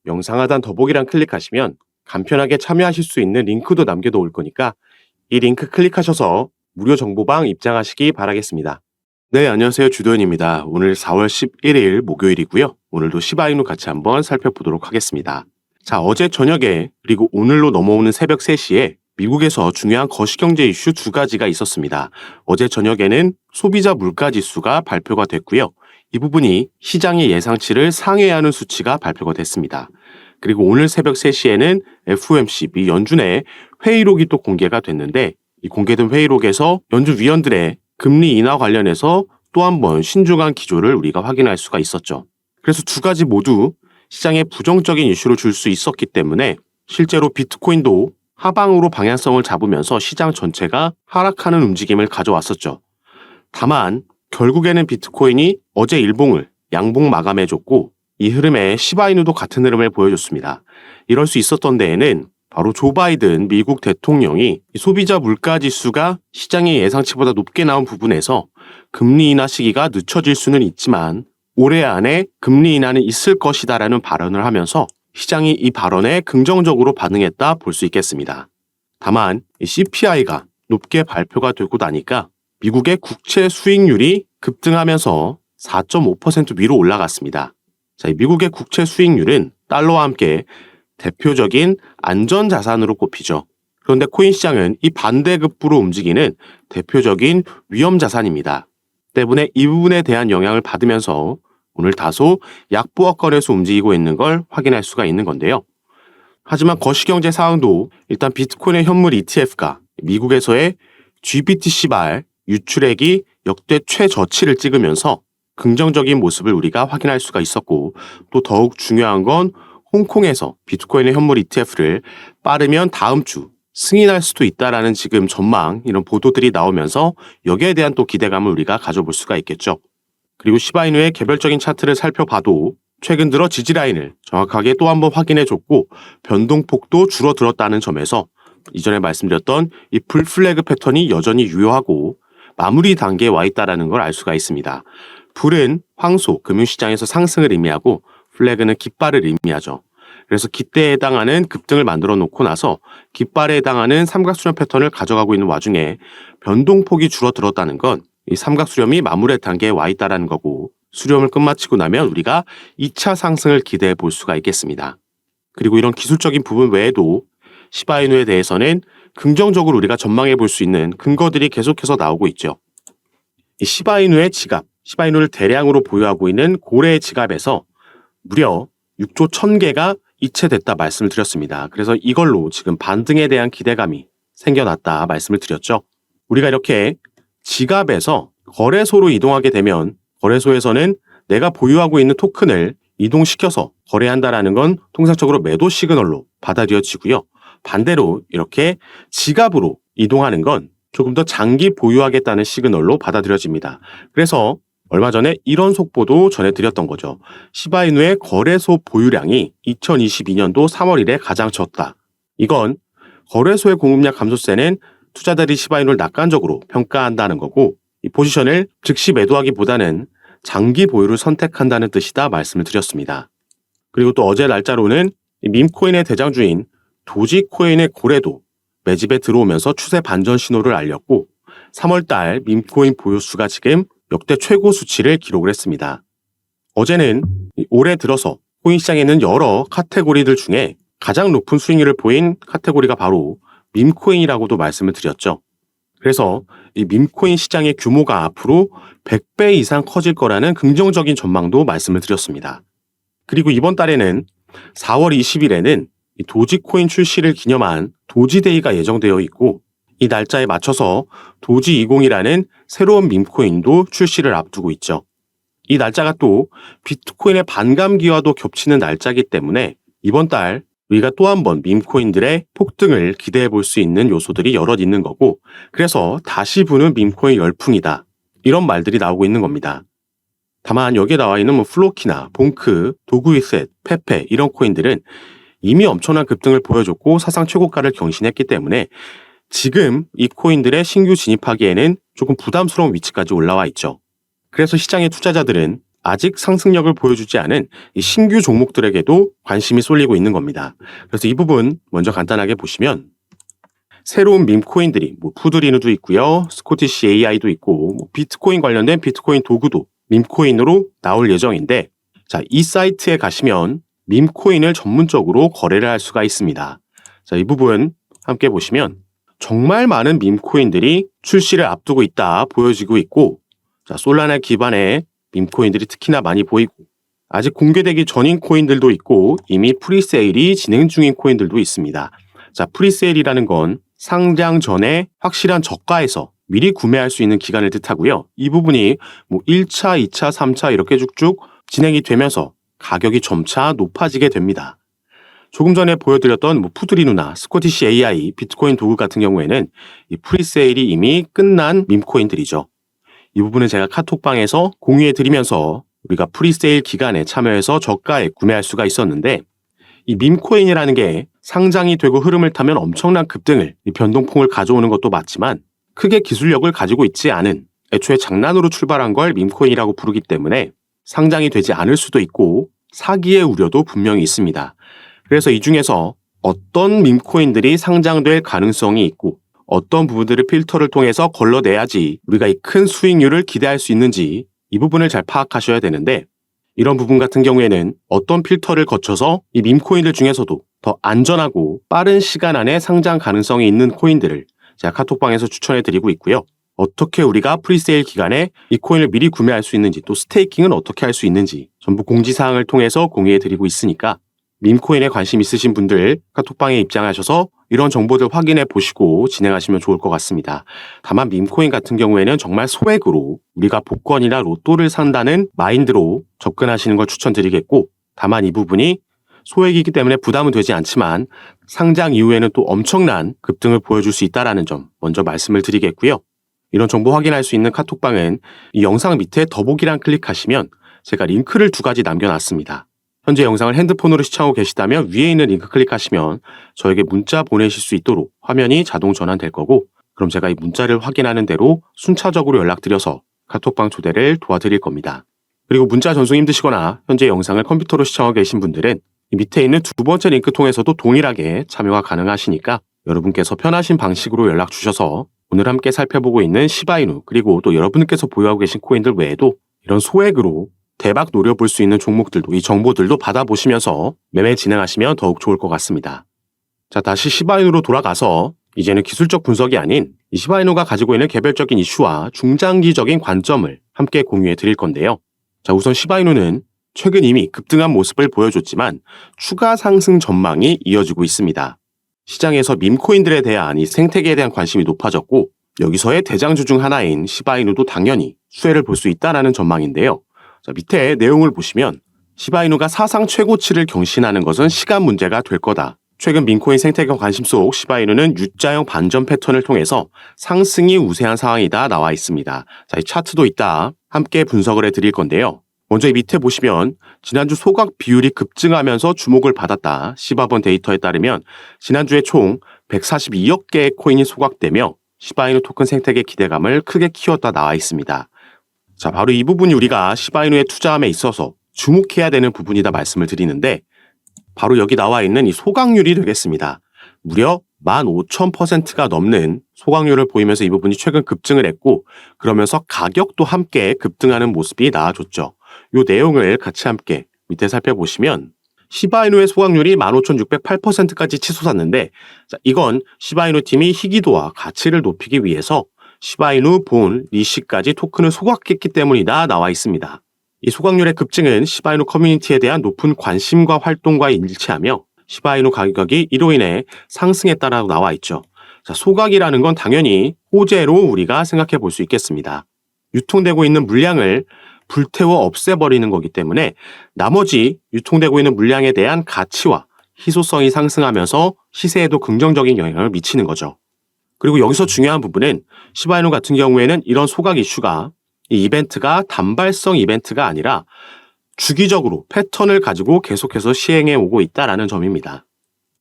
영상 하단 더보기란 클릭하시면 간편하게 참여하실 수 있는 링크도 남겨놓을 거니까 이 링크 클릭하셔서 무료 정보방 입장하시기 바라겠습니다. 네, 안녕하세요. 주도현입니다. 오늘 4월 11일 목요일이고요. 오늘도 시바이누 같이 한번 살펴보도록 하겠습니다. 자, 어제 저녁에 그리고 오늘로 넘어오는 새벽 3시에 미국에서 중요한 거시경제 이슈 두 가지가 있었습니다. 어제 저녁에는 소비자 물가지수가 발표가 됐고요. 이 부분이 시장의 예상치를 상회하는 수치가 발표가 됐습니다. 그리고 오늘 새벽 3시에는 FOMC 미 연준의 회의록이 또 공개가 됐는데 이 공개된 회의록에서 연준 위원들의 금리 인하 관련해서 또 한 번 신중한 기조를 우리가 확인할 수가 있었죠. 그래서 두 가지 모두 시장에 부정적인 이슈를 줄 수 있었기 때문에 실제로 비트코인도 하방으로 방향성을 잡으면서 시장 전체가 하락하는 움직임을 가져왔었죠. 다만 결국에는 비트코인이 어제 일봉을 양봉 마감해줬고 이 흐름에 시바이누도 같은 흐름을 보여줬습니다. 이럴 수 있었던 데에는 바로 조 바이든 미국 대통령이 소비자 물가지수가 시장의 예상치보다 높게 나온 부분에서 금리 인하 시기가 늦춰질 수는 있지만 올해 안에 금리 인하는 있을 것이다라는 발언을 하면서 시장이 이 발언에 긍정적으로 반응했다 볼 수 있겠습니다. 다만 CPI가 높게 발표가 되고 나니까 미국의 국채 수익률이 급등하면서 4.5% 위로 올라갔습니다. 자, 미국의 국채 수익률은 달러와 함께 대표적인 안전자산으로 꼽히죠. 그런데 코인 시장은 이 반대급부로 움직이는 대표적인 위험자산입니다. 때문에 이 부분에 대한 영향을 받으면서 오늘 다소 약보합권에서 움직이고 있는 걸 확인할 수가 있는 건데요. 하지만 거시경제 상황도 일단 비트코인의 현물 ETF가 미국에서의 GBTC발 유출액이 역대 최저치를 찍으면서 긍정적인 모습을 우리가 확인할 수가 있었고 또 더욱 중요한 건 홍콩에서 비트코인의 현물 ETF를 빠르면 다음 주 승인할 수도 있다라는 지금 전망 이런 보도들이 나오면서 여기에 대한 또 기대감을 우리가 가져볼 수가 있겠죠. 그리고 시바이누의 개별적인 차트를 살펴봐도 최근 들어 지지라인을 정확하게 또 한번 확인해줬고 변동폭도 줄어들었다는 점에서 이전에 말씀드렸던 이 불플래그 패턴이 여전히 유효하고 마무리 단계에 와 있다는 걸 알 수가 있습니다. 불은 황소, 금융시장에서 상승을 의미하고 플래그는 깃발을 의미하죠. 그래서 깃대에 해당하는 급등을 만들어 놓고 나서 깃발에 해당하는 삼각수렴 패턴을 가져가고 있는 와중에 변동폭이 줄어들었다는 건 이 삼각수렴이 마무리 단계에 와 있다는 거고 수렴을 끝마치고 나면 우리가 2차 상승을 기대해 볼 수가 있겠습니다. 그리고 이런 기술적인 부분 외에도 시바이누에 대해서는 긍정적으로 우리가 전망해 볼 수 있는 근거들이 계속해서 나오고 있죠. 이 시바이누의 지갑, 시바이누를 대량으로 보유하고 있는 고래의 지갑에서 무려 6조 1000개가 이체됐다 말씀을 드렸습니다. 그래서 이걸로 지금 반등에 대한 기대감이 생겨났다 말씀을 드렸죠. 우리가 이렇게 지갑에서 거래소로 이동하게 되면 거래소에서는 내가 보유하고 있는 토큰을 이동시켜서 거래한다라는 건 통상적으로 매도 시그널로 받아들여지고요. 반대로 이렇게 지갑으로 이동하는 건 조금 더 장기 보유하겠다는 시그널로 받아들여집니다. 그래서 얼마 전에 이런 속보도 전해드렸던 거죠. 시바이누의 거래소 보유량이 2022년도 3월 1일에 가장 적다. 이건 거래소의 공급량 감소세는 투자자들이 시바이누를 낙관적으로 평가한다는 거고 이 포지션을 즉시 매도하기보다는 장기 보유를 선택한다는 뜻이다 말씀을 드렸습니다. 그리고 또 어제 날짜로는 밈코인의 대장주인 도지코인의 고래도 매집에 들어오면서 추세 반전 신호를 알렸고 3월달 밈코인 보유수가 지금 역대 최고 수치를 기록을 했습니다. 어제는 올해 들어서 코인 시장에는 여러 카테고리들 중에 가장 높은 수익률을 보인 카테고리가 바로 밈코인이라고도 말씀을 드렸죠. 그래서 이 밈코인 시장의 규모가 앞으로 100배 이상 커질 거라는 긍정적인 전망도 말씀을 드렸습니다. 그리고 이번 달에는 4월 20일에는 도지코인 출시를 기념한 도지데이가 예정되어 있고 이 날짜에 맞춰서 도지20이라는 새로운 밈코인도 출시를 앞두고 있죠. 이 날짜가 또 비트코인의 반감기와도 겹치는 날짜이기 때문에 이번 달 우리가 또 한 번 밈코인들의 폭등을 기대해 볼 수 있는 요소들이 여럿 있는 거고 그래서 다시 부는 밈코인 열풍이다. 이런 말들이 나오고 있는 겁니다. 다만 여기에 나와 있는 플로키나 봉크, 도구이셋, 페페 이런 코인들은 이미 엄청난 급등을 보여줬고 사상 최고가를 경신했기 때문에 지금 이 코인들의 신규 진입하기에는 조금 부담스러운 위치까지 올라와 있죠. 그래서 시장의 투자자들은 아직 상승력을 보여주지 않은 이 신규 종목들에게도 관심이 쏠리고 있는 겁니다. 그래서 이 부분 먼저 간단하게 보시면 새로운 밈코인들이 푸드리누도 있고요. 스코티시 AI도 있고 비트코인 관련된 비트코인 도구도 밈코인으로 나올 예정인데 자, 이 사이트에 가시면 밈코인을 전문적으로 거래를 할 수가 있습니다. 자, 이 부분 함께 보시면 정말 많은 밈코인들이 출시를 앞두고 있다 보여지고 있고 자, 솔라나 기반의 밈코인들이 특히나 많이 보이고 아직 공개되기 전인 코인들도 있고 이미 프리세일이 진행 중인 코인들도 있습니다. 자, 프리세일이라는 건 상장 전에 확실한 저가에서 미리 구매할 수 있는 기간을 뜻하고요. 이 부분이 1차, 2차, 3차 이렇게 쭉쭉 진행이 되면서 가격이 점차 높아지게 됩니다. 조금 전에 보여드렸던 푸드리누나 스코티시 AI, 비트코인 도구 같은 경우에는 이 프리세일이 이미 끝난 밈코인들이죠. 이 부분은 제가 카톡방에서 공유해드리면서 우리가 프리세일 기간에 참여해서 저가에 구매할 수가 있었는데 이 밈코인이라는 게 상장이 되고 흐름을 타면 엄청난 급등을, 변동폭을 가져오는 것도 맞지만 크게 기술력을 가지고 있지 않은 애초에 장난으로 출발한 걸 밈코인이라고 부르기 때문에 상장이 되지 않을 수도 있고 사기의 우려도 분명히 있습니다. 그래서 이 중에서 어떤 밈코인들이 상장될 가능성이 있고 어떤 부분들을 필터를 통해서 걸러내야지 우리가 이 큰 수익률을 기대할 수 있는지 이 부분을 잘 파악하셔야 되는데 이런 부분 같은 경우에는 어떤 필터를 거쳐서 이 밈코인들 중에서도 더 안전하고 빠른 시간 안에 상장 가능성이 있는 코인들을 제가 카톡방에서 추천해드리고 있고요. 어떻게 우리가 프리세일 기간에 이 코인을 미리 구매할 수 있는지 또 스테이킹은 어떻게 할 수 있는지 전부 공지사항을 통해서 공유해드리고 있으니까 밈코인에 관심 있으신 분들 카톡방에 입장하셔서 이런 정보들 확인해 보시고 진행하시면 좋을 것 같습니다. 다만 밈코인 같은 경우에는 정말 소액으로 우리가 복권이나 로또를 산다는 마인드로 접근하시는 걸 추천드리겠고 다만 이 부분이 소액이기 때문에 부담은 되지 않지만 상장 이후에는 또 엄청난 급등을 보여줄 수 있다는 점 먼저 말씀을 드리겠고요. 이런 정보 확인할 수 있는 카톡방은 이 영상 밑에 더보기란 클릭하시면 제가 링크를 2가지 남겨놨습니다. 현재 영상을 핸드폰으로 시청하고 계시다면 위에 있는 링크 클릭하시면 저에게 문자 보내실 수 있도록 화면이 자동 전환될 거고 그럼 제가 이 문자를 확인하는 대로 순차적으로 연락드려서 카톡방 초대를 도와드릴 겁니다. 그리고 문자 전송 힘드시거나 현재 영상을 컴퓨터로 시청하고 계신 분들은 이 밑에 있는 2번째 링크 통해서도 동일하게 참여가 가능하시니까 여러분께서 편하신 방식으로 연락 주셔서 오늘 함께 살펴보고 있는 시바이누 그리고 또 여러분께서 보유하고 계신 코인들 외에도 이런 소액으로 대박 노려볼 수 있는 종목들도 이 정보들도 받아보시면서 매매 진행하시면 더욱 좋을 것 같습니다. 자, 다시 시바이누로 돌아가서 이제는 기술적 분석이 아닌 이 시바이누가 가지고 있는 개별적인 이슈와 중장기적인 관점을 함께 공유해 드릴 건데요. 자, 우선 시바이누는 최근 이미 급등한 모습을 보여줬지만 추가 상승 전망이 이어지고 있습니다. 시장에서 밈코인들에 대한 이 생태계에 대한 관심이 높아졌고 여기서의 대장주 중 하나인 시바이누도 당연히 수혜를 볼 수 있다는 전망인데요. 자, 밑에 내용을 보시면 시바이누가 사상 최고치를 경신하는 것은 시간 문제가 될 거다. 최근 밈코인 생태계 관심 속 시바이누는 U자형 반전 패턴을 통해서 상승이 우세한 상황이다 나와 있습니다. 자, 이 차트도 있다 함께 분석을 해드릴 건데요. 먼저 이 밑에 보시면 지난주 소각 비율이 급증하면서 주목을 받았다. 시바본 데이터에 따르면 지난주에 총 142억 개의 코인이 소각되며 시바이누 토큰 생태계 기대감을 크게 키웠다 나와 있습니다. 자, 바로 이 부분이 우리가 시바이누에 투자함에 있어서 주목해야 되는 부분이다 말씀을 드리는데 바로 여기 나와 있는 이 소각률이 되겠습니다. 무려 15,000%가 넘는 소각률을 보이면서 이 부분이 최근 급증을 했고 그러면서 가격도 함께 급등하는 모습이 나와줬죠. 이 내용을 같이 함께 밑에 살펴보시면 시바이누의 소각률이 15,608%까지 치솟았는데 자, 이건 시바이누 팀이 희귀도와 가치를 높이기 위해서 시바이누 본 리시까지 토큰을 소각했기 때문이다 나와 있습니다. 이 소각률의 급증은 시바이누 커뮤니티에 대한 높은 관심과 활동과 일치하며 시바이누 가격이 이로 인해 상승했다라고 나와 있죠. 자, 소각이라는 건 당연히 호재로 우리가 생각해 볼 수 있겠습니다. 유통되고 있는 물량을 불태워 없애버리는 거기 때문에 나머지 유통되고 있는 물량에 대한 가치와 희소성이 상승하면서 시세에도 긍정적인 영향을 미치는 거죠. 그리고 여기서 중요한 부분은 시바이누 같은 경우에는 이런 소각 이슈가 이 이벤트가 단발성 이벤트가 아니라 주기적으로 패턴을 가지고 계속해서 시행해 오고 있다는 점입니다.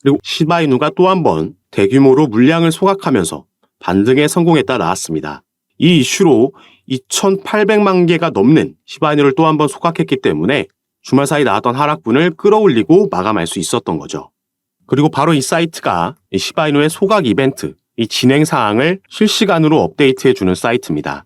그리고 시바이누가 또 한 번 대규모로 물량을 소각하면서 반등에 성공했다 나왔습니다. 이 이슈로 2,800만 개가 넘는 시바이누를 또 한 번 소각했기 때문에 주말 사이 나왔던 하락분을 끌어올리고 마감할 수 있었던 거죠. 그리고 바로 이 사이트가 이 시바이누의 소각 이벤트, 이 진행 사항을 실시간으로 업데이트해주는 사이트입니다.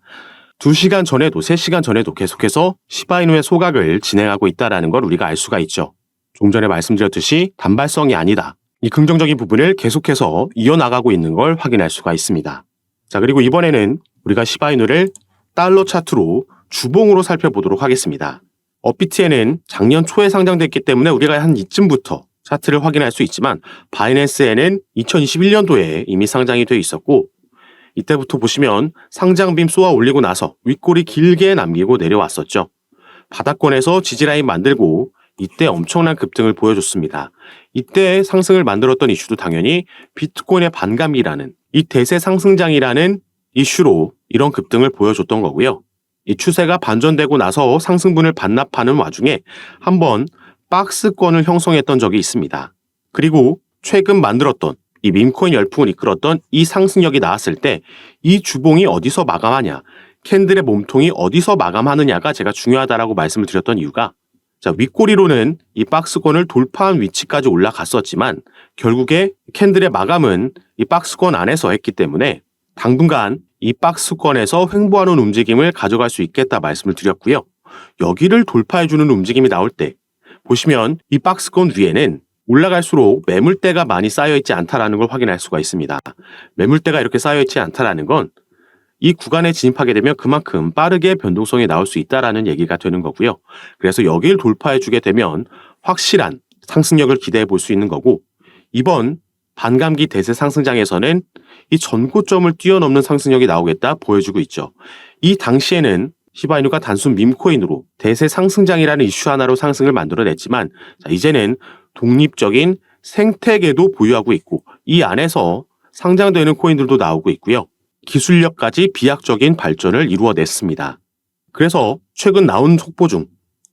2시간 전에도 3시간 전에도 계속해서 시바이누의 소각을 진행하고 있다는 걸 우리가 알 수가 있죠. 좀 전에 말씀드렸듯이 단발성이 아니다. 이 긍정적인 부분을 계속해서 이어나가고 있는 걸 확인할 수가 있습니다. 자, 그리고 이번에는 우리가 시바이누를 달러 차트로 주봉으로 살펴보도록 하겠습니다. 업비트에는 작년 초에 상장됐기 때문에 우리가 한 이쯤부터 차트를 확인할 수 있지만 바이낸스에는 2021년도에 이미 상장이 되어 있었고 이때부터 보시면 상장빔 쏘아 올리고 나서 윗골이 길게 남기고 내려왔었죠. 바닥권에서 지지라인 만들고 이때 엄청난 급등을 보여줬습니다. 이때 상승을 만들었던 이슈도 당연히 비트코인의 반감이라는 이 대세 상승장이라는 이슈로 이런 급등을 보여줬던 거고요. 이 추세가 반전되고 나서 상승분을 반납하는 와중에 한번 박스권을 형성했던 적이 있습니다. 그리고 최근 만들었던 이 밈코인 열풍을 이끌었던 이 상승력이 나왔을 때 이 주봉이 어디서 마감하냐, 캔들의 몸통이 어디서 마감하느냐가 제가 중요하다라고 말씀을 드렸던 이유가 자, 윗꼬리로는 이 박스권을 돌파한 위치까지 올라갔었지만 결국에 캔들의 마감은 이 박스권 안에서 했기 때문에 당분간 이 박스권에서 횡보하는 움직임을 가져갈 수 있겠다 말씀을 드렸고요. 여기를 돌파해주는 움직임이 나올 때 보시면 이 박스권 위에는 올라갈수록 매물대가 많이 쌓여있지 않다라는 걸 확인할 수가 있습니다. 매물대가 이렇게 쌓여있지 않다라는 건 이 구간에 진입하게 되면 그만큼 빠르게 변동성이 나올 수 있다라는 얘기가 되는 거고요. 그래서 여기를 돌파해주게 되면 확실한 상승력을 기대해 볼 수 있는 거고 이번 반감기 대세 상승장에서는 이 전고점을 뛰어넘는 상승력이 나오겠다 보여주고 있죠. 이 당시에는 시바이누가 단순 밈코인으로 대세 상승장이라는 이슈 하나로 상승을 만들어냈지만 자, 이제는 독립적인 생태계도 보유하고 있고 이 안에서 상장되는 코인들도 나오고 있고요. 기술력까지 비약적인 발전을 이루어냈습니다. 그래서 최근 나온 속보 중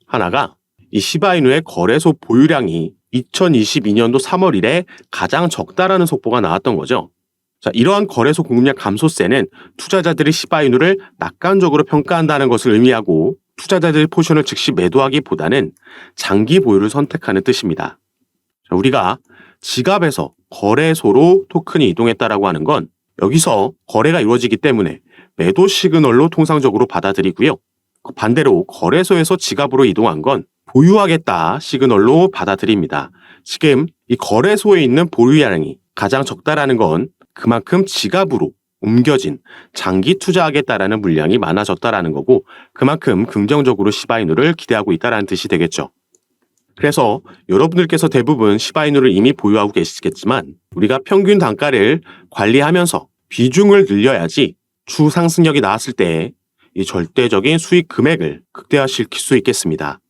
하나가 이 시바이누의 거래소 보유량이 2022년도 3월 이래 가장 적다라는 속보가 나왔던 거죠. 자, 이러한 거래소 공급량 감소세는 투자자들이 시바이누를 낙관적으로 평가한다는 것을 의미하고 투자자들의 포지션을 즉시 매도하기보다는 장기 보유를 선택하는 뜻입니다. 자, 우리가 지갑에서 거래소로 토큰이 이동했다라고 하는 건 여기서 거래가 이루어지기 때문에 매도 시그널로 통상적으로 받아들이고요. 반대로 거래소에서 지갑으로 이동한 건 보유하겠다 시그널로 받아들입니다. 지금 이 거래소에 있는 보유량이 가장 적다라는 건 그만큼 지갑으로 옮겨진 장기 투자하겠다라는 물량이 많아졌다라는 거고 그만큼 긍정적으로 시바이누를 기대하고 있다라는 뜻이 되겠죠. 그래서 여러분들께서 대부분 시바이누를 이미 보유하고 계시겠지만 우리가 평균 단가를 관리하면서 비중을 늘려야지 추 상승력이 나왔을 때 이 절대적인 수익 금액을 극대화시킬 수 있겠습니다.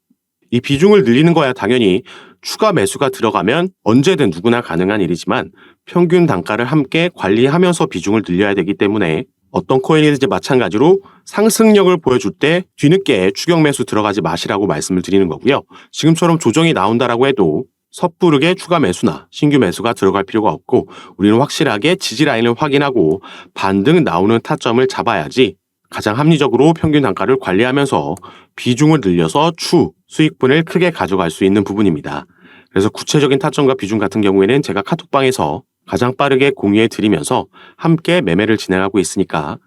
이 비중을 늘리는 거야 당연히 추가 매수가 들어가면 언제든 누구나 가능한 일이지만 평균 단가를 함께 관리하면서 비중을 늘려야 되기 때문에 어떤 코인이든지 마찬가지로 상승력을 보여줄 때 뒤늦게 추격 매수 들어가지 마시라고 말씀을 드리는 거고요. 지금처럼 조정이 나온다라고 해도 섣부르게 추가 매수나 신규 매수가 들어갈 필요가 없고 우리는 확실하게 지지 라인을 확인하고 반등 나오는 타점을 잡아야지 가장 합리적으로 평균 단가를 관리하면서 비중을 늘려서 추 수익분을 크게 가져갈 수 있는 부분입니다. 그래서 구체적인 타점과 비중 같은 경우에는 제가 카톡방에서 가장 빠르게 공유해 드리면서 함께 매매를 진행하고 있으니까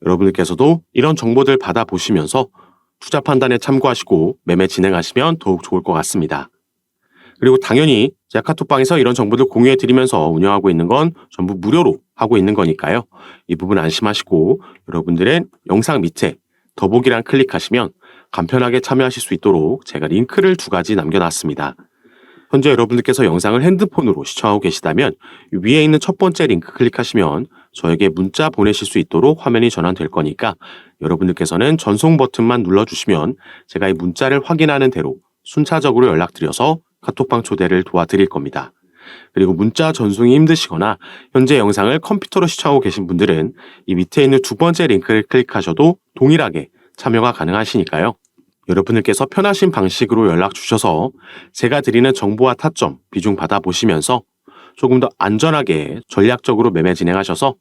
여러분들께서도 이런 정보들 받아보시면서 투자 판단에 참고하시고 매매 진행하시면 더욱 좋을 것 같습니다. 그리고 당연히 제가 카톡방에서 이런 정보들 공유해 드리면서 운영하고 있는 건 전부 무료로 하고 있는 거니까요. 이 부분 안심하시고 여러분들은 영상 밑에 더보기란 클릭하시면 간편하게 참여하실 수 있도록 제가 링크를 2가지 남겨놨습니다. 현재 여러분들께서 영상을 핸드폰으로 시청하고 계시다면 위에 있는 첫 번째 링크 클릭하시면 저에게 문자 보내실 수 있도록 화면이 전환될 거니까 여러분들께서는 전송 버튼만 눌러주시면 제가 이 문자를 확인하는 대로 순차적으로 연락드려서 카톡방 초대를 도와드릴 겁니다. 그리고 문자 전송이 힘드시거나 현재 영상을 컴퓨터로 시청하고 계신 분들은 이 밑에 있는 2번째 링크를 클릭하셔도 동일하게 참여가 가능하시니까요. 여러분들께서 편하신 방식으로 연락 주셔서 제가 드리는 정보와 타점, 비중 받아보시면서 조금 더 안전하게 전략적으로 매매 진행하셔서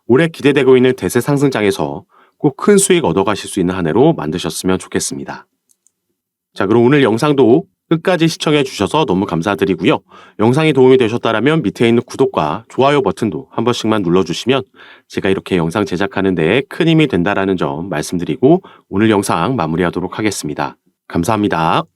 올해 기대되고 있는 대세 상승장에서 꼭 큰 수익 얻어가실 수 있는 한 해로 만드셨으면 좋겠습니다. 자, 그럼 오늘 영상도 끝까지 시청해 주셔서 너무 감사드리고요. 영상이 도움이 되셨다면 밑에 있는 구독과 좋아요 버튼도 한 번씩만 눌러주시면 제가 이렇게 영상 제작하는 데에 큰 힘이 된다는 점 말씀드리고 오늘 영상 마무리하도록 하겠습니다. 감사합니다.